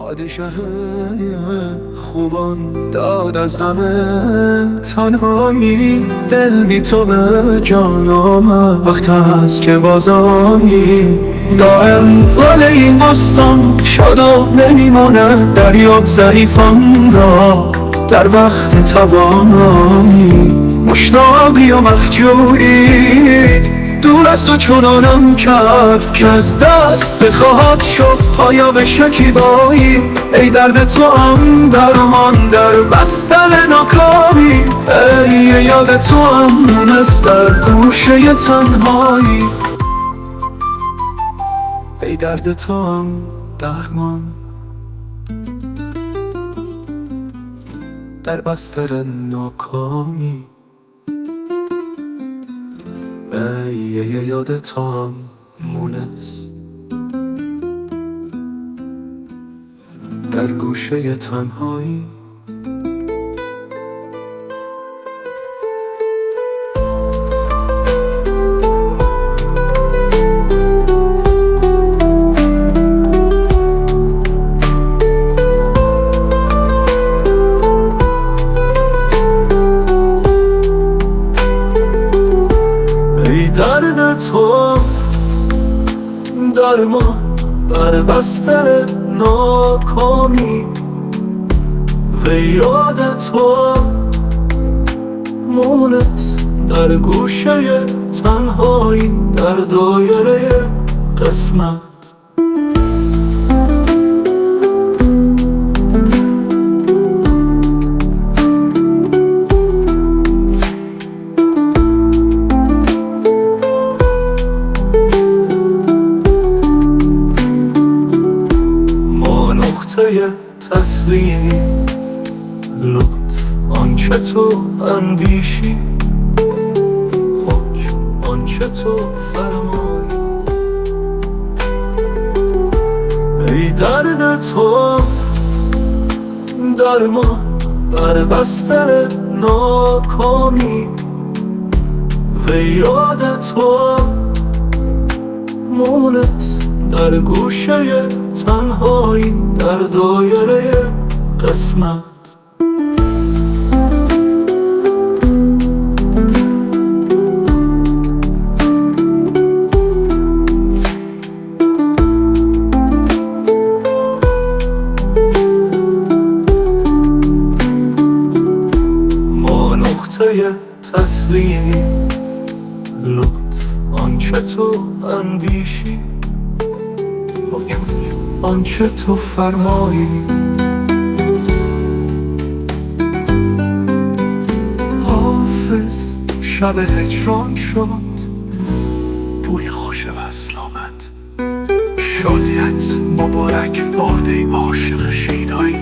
پادشه خوبان داد از غم تنهایی، دل بی تو به جان آمد. وقت هست که بازایی دائم گل این بستان شاد و نمیماند. دریاب ضعیفان را در وقت توانایی، مشتاقی و مهجوری دور از تو چنانم کرد که از دست بخواهد شد پایا به شکیبایی. ای درد تو هم درمان در بستن ناکامی، ای یاد تو هم مونس در گوشه تنهایی. ای درد تو هم درمان در بستن ناکامی، ای یاد تو هم مونس در گوشه تنهایی. درد تو درمان بر بستر ناکامی، و یاد تو مونس در گوشه تنهایی، در دایره قسمت. تسلیمی لطف آنچه تو اندیشی، حکم آنچه تو فرمایی. ای درد تو درمان بر بستر ناکامی، و یاد تو مونس در گوشه تنهایی، در دایره قسمت. ما نقطه تسلیمی لطف آنچه تو اندیشی، آنچه تو فرمایی. حافظ شب هجران شد، بوی خوش وصل آمد. شادیت مبارک باد ای عاشق شیدایی.